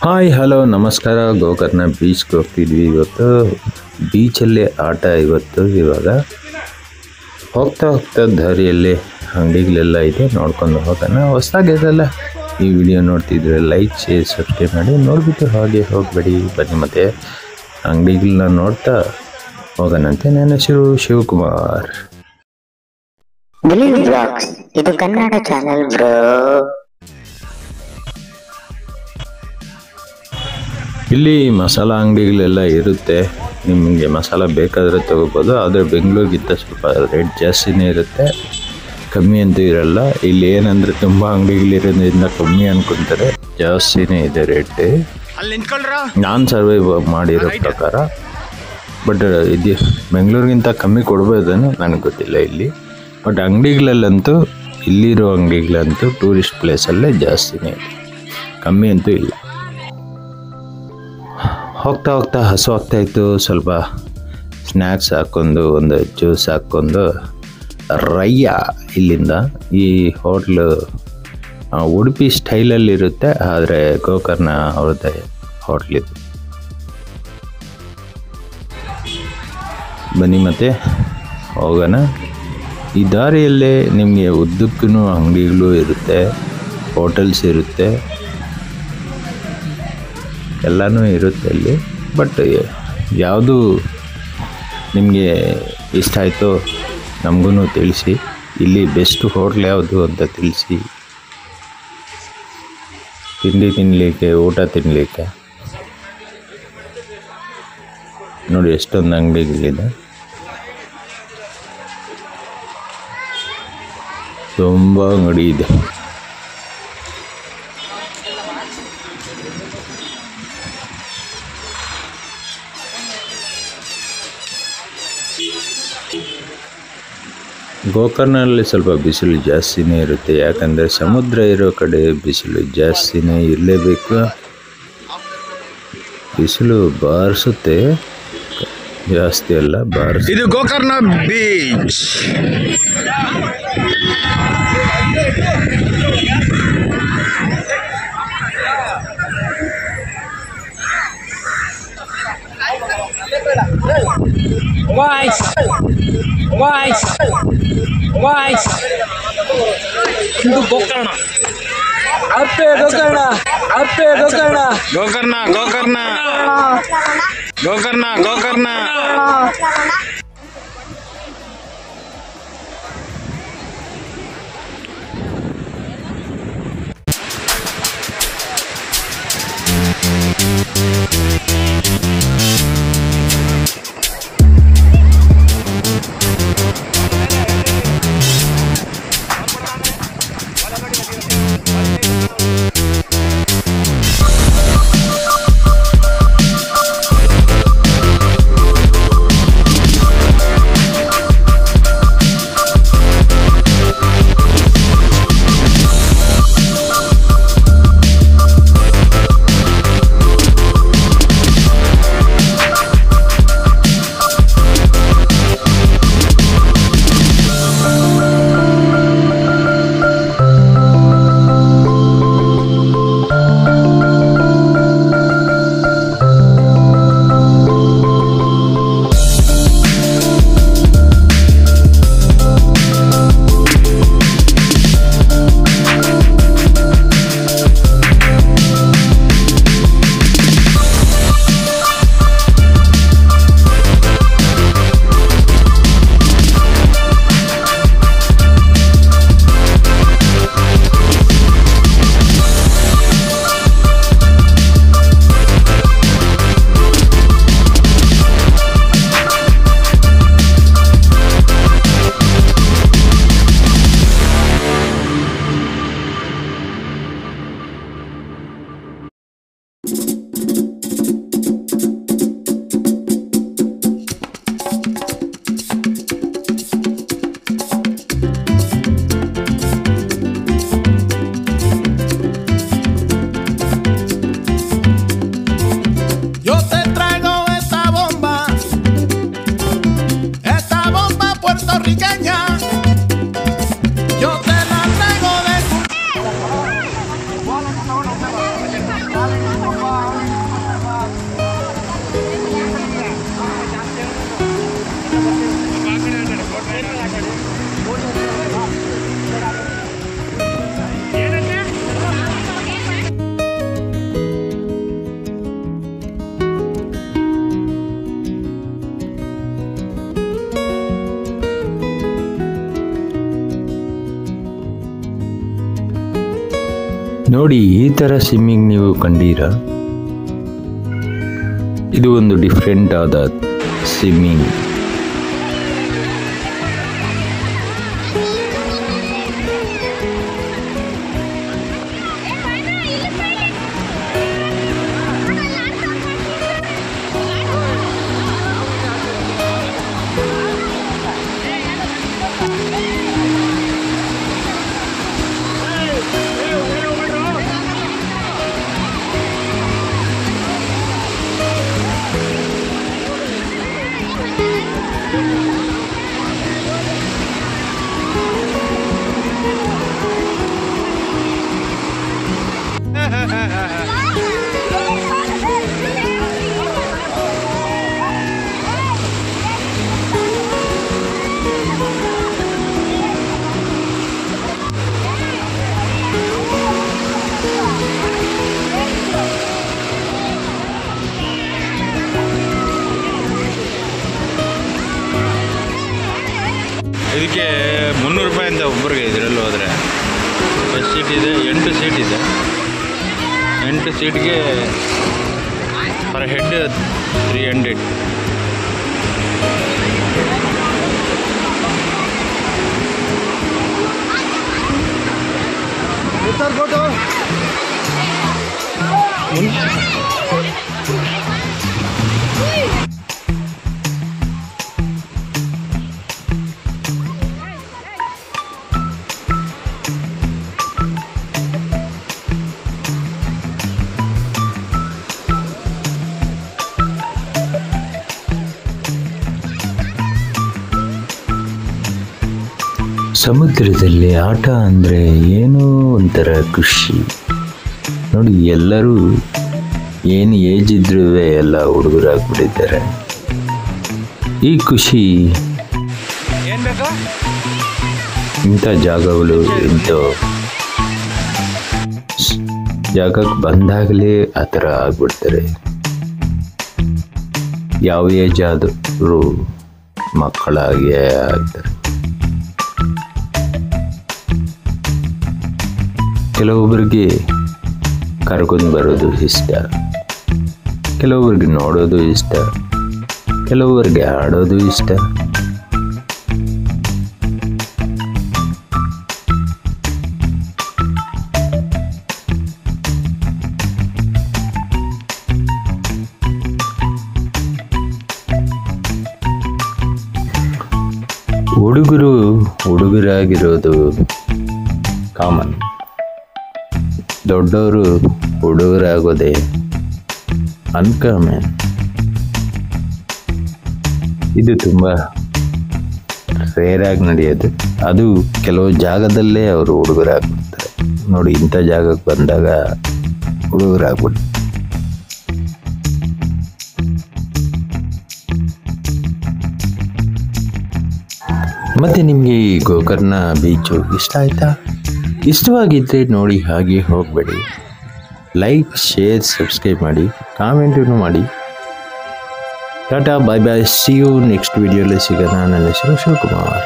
Hi hello ನಮಸ್ಕಾರ. ಗೋಕರ್ಣ ಬೀಚ್ಗೆ ಹೋಗ್ತಿದ್ವಿ ಇವತ್ತು. ಬೀಚಲ್ಲಿ ಆಟ ಇವಾಗ ಹೋಗ್ತಾ ದಾರಿಯಲ್ಲಿ ಅಂಗಡಿಗಳೆಲ್ಲ ಇದೆ, ನೋಡ್ಕೊಂಡು ಹೋಗೋಣ. ಹೊಸದಾಗಿರಲ್ಲ ಈ ವಿಡಿಯೋ ನೋಡ್ತಿದ್ರೆ ಲೈಕ್ ಶೇರ್ ಸಬ್ಸ್ಕ್ರೈಬ್ ಮಾಡಿ, ನೋಡಿಬಿಟ್ಟು ಹಾಗೆ ಹೋಗಬೇಡಿ. ಬನ್ನಿ ಮತ್ತೆ ಅಂಗಡಿಗಳನ್ನ ನೋಡ್ತಾ ಹೋಗೋಣಂತೆ. ನನ್ನ ಹೆಸರು ಶಿವಕುಮಾರ್. ಇದು ಕನ್ನಡ ಚಾನೆಲ್ ಬ್ರೋ. ಇಲ್ಲಿ ಮಸಾಲ ಅಂಗಡಿಗಳೆಲ್ಲ ಇರುತ್ತೆ, ನಿಮಗೆ ಮಸಾಲ ಬೇಕಾದರೆ ತಗೋಬೋದು. ಆದರೆ ಬೆಂಗಳೂರಿಗಿಂತ ಸ್ವಲ್ಪ ರೇಟ್ ಜಾಸ್ತಿನೇ ಇರುತ್ತೆ, ಕಮ್ಮಿ ಅಂತೂ ಇರಲ್ಲ. ಇಲ್ಲಿ ಏನಂದರೆ ತುಂಬ ಅಂಗಡಿಗಳಿರೋದ್ರಿಂದ ಕಮ್ಮಿ ಅನ್ಕೊತಾರೆ, ಜಾಸ್ತಿನೇ ಇದೆ ರೇಟ್. ನಾನು ಸರ್ವೈವ್ ಮಾಡಿರೋ ಪ್ರಕಾರ. ಬಟ್ ಇದು ಬೆಂಗಳೂರಿಗಿಂತ ಕಮ್ಮಿ ಕೊಡ್ಬೋದೇನೋ ನನಗೆ ಗೊತ್ತಿಲ್ಲ ಇಲ್ಲಿ. ಬಟ್ ಅಂಗಡಿಗಳಲ್ಲಂತೂ, ಇಲ್ಲಿರೋ ಅಂಗಡಿಗಳಂತೂ ಟೂರಿಸ್ಟ್ ಪ್ಲೇಸಲ್ಲೇ ಜಾಸ್ತಿನೇ ಇದೆ, ಕಮ್ಮಿ ಅಂತೂ ಇಲ್ಲ. ಹೋಗ್ತಾ ಹಸು ಆಗ್ತಾಯಿತ್ತು. ಸ್ವಲ್ಪ ಸ್ನ್ಯಾಕ್ಸ್ ಹಾಕ್ಕೊಂಡು, ಒಂದು ಜ್ಯೂಸ್ ಹಾಕ್ಕೊಂಡು ರಯ್ಯ ಇಲ್ಲಿಂದ. ಈ ಹೋಟ್ಲು ಉಡುಪಿ ಸ್ಟೈಲಲ್ಲಿರುತ್ತೆ, ಆದರೆ ಗೋಕರ್ಣ ಅವ್ರದ್ದೇ ಹೋಟ್ಲಿದು. ಬನ್ನಿ ಮತ್ತೆ ಹೋಗೋಣ. ಈ ದಾರಿಯಲ್ಲೇ ನಿಮಗೆ ಉದ್ದಕ್ಕೂ ಅಂಗಡಿಗಳು ಇರುತ್ತೆ, ಹೋಟೆಲ್ಸ್ ಇರುತ್ತೆ, ಎಲ್ಲನೂ ಇರುತ್ತೆ ಅಲ್ಲಿ. ಬಟ್ ಯಾವುದು ನಿಮಗೆ ಇಷ್ಟ ಆಯಿತೋ ನಮಗೂ ತಿಳಿಸಿ. ಇಲ್ಲಿ ಬೆಸ್ಟ್ ಹೋಟ್ಲ್ ಯಾವುದು ಅಂತ ತಿಳಿಸಿ. ತಿಂಡಿ ತಿನ್ನಲಿಕ್ಕೆ, ಊಟ ತಿನ್ನಲಿಕ್ಕೆ ನೋಡಿ ಎಷ್ಟೊಂದು ಅಂಗಡಿಗಳಿದೆ, ತುಂಬ ಅಂಗಡಿ ಇದೆ. ಗೋಕರ್ಣದಲ್ಲಿ ಸ್ವಲ್ಪ ಬಿಸಿಲು ಜಾಸ್ತಿನೇ ಇರುತ್ತೆ, ಯಾಕಂದರೆ ಸಮುದ್ರ ಇರೋ ಕಡೆ ಬಿಸಿಲು ಜಾಸ್ತಿನೇ ಇರಲೇಬೇಕು. ಬಿಸಿಲು ಬಾರಿಸುತ್ತೆ, ಜಾಸ್ತಿ ಅಲ್ಲ, ಬಾರಿಸುತ್ತೆ. ಇದು ಗೋಕರ್ಣ ಬೀಚ್. ಇದು ಗೋಕರ್ಣ. ಗೋಕರ್ಣ. ನೋಡಿ, ಈ ಥರ ಸ್ವಿಮ್ಮಿಂಗ್ ನೀವು ಕಂಡೀರಾ? ಇದು ಒಂದು ಡಿಫ್ರೆಂಟ್ ಆದ ಸ್ವಿಮ್ಮಿಂಗ್. ಇದಕ್ಕೆ 300 ರೂಪಾಯಿ ಅಂತ ಒಬ್ಬರಿಗೆ ಇದರಲ್ಲಿ ಹೋದರೆ. ಎಷ್ಟು ಸೀಟ್ ಇದೆ? 8 ಸೀಟ್ ಇದೆ. 8 ಸೀಟ್ಗೆ ಪರ್ ಹೆಡ್ 300. ಸಮುದ್ರದಲ್ಲಿ ಆಟ ಅಂದರೆ ಏನೋ ಒಂಥರ ಖುಷಿ. ನೋಡಿ, ಎಲ್ಲರೂ ಏನು ಏಜ್ ಇದ್ರೂ ಎಲ್ಲ ಹುಡುಗರಾಗ್ಬಿಟ್ಟಿದ್ದಾರೆ. ಈ ಖುಷಿ ಇಂಥ ಜಾಗಗಳು, ಇಂಥ ಜಾಗಕ್ಕೆ ಬಂದಾಗಲೇ ಆ ಥರ ಆಗ್ಬಿಡ್ತಾರೆ. ಯಾವ ಏಜ್ ಆದರೂ ಮಕ್ಕಳಾಗಿಯೇ ಆಗ್ತಾರೆ. ಕೆಲವೊಬ್ಬರಿಗೆ ಕರ್ಕೊಂಡು ಬರೋದು ಇಷ್ಟ, ಕೆಲವೊಬ್ಬರಿಗೆ ನೋಡೋದು ಇಷ್ಟ, ಕೆಲವೊಬ್ಬರಿಗೆ ಆಡೋದು ಇಷ್ಟ. ಹುಡುಗರಾಗಿರೋದು ಕಾಮನ್, ದೊಡ್ಡವರು ಹುಡುಗರಾಗೋದೇ ಅನ್ಕಾಮನ್. ಇದು ತುಂಬ ರೇರಾಗಿ ನಡೆಯೋದು. ಅದು ಕೆಲವು ಜಾಗದಲ್ಲೇ ಅವರು ಹುಡುಗರಾಗ್ಬಿಡ್ತಾರೆ. ನೋಡಿ, ಇಂಥ ಜಾಗಕ್ಕೆ ಬಂದಾಗ ಹುಡುಗರಾಗ್ಬಿಡ್ತಾರೆ. ಮತ್ತು ನಿಮಗೆ ಈ ಗೋಕರ್ಣ ಬೀಚು ಇಷ್ಟ ಆಯಿತಾ? ಇಷ್ಟವಾಗಿದ್ದರೆ ನೋಡಿ, ಹಾಗೆ ಹೋಗಬೇಡಿ. ಲೈಕ್, ಶೇರ್, ಸಬ್ಸ್ಕ್ರೈಬ್ ಮಾಡಿ, ಕಾಮೆಂಟನ್ನು ಮಾಡಿ. ಟಾಟಾ, ಬಾಯ್ ಬಾಯ್, ಸಿ ಯು ನೆಕ್ಸ್ಟ್ ವಿಡಿಯೋಲಿ ಸಿಗೋಣ. ನನ್ನ ಹೆಸರು ಶಿವಕುಮಾರ್.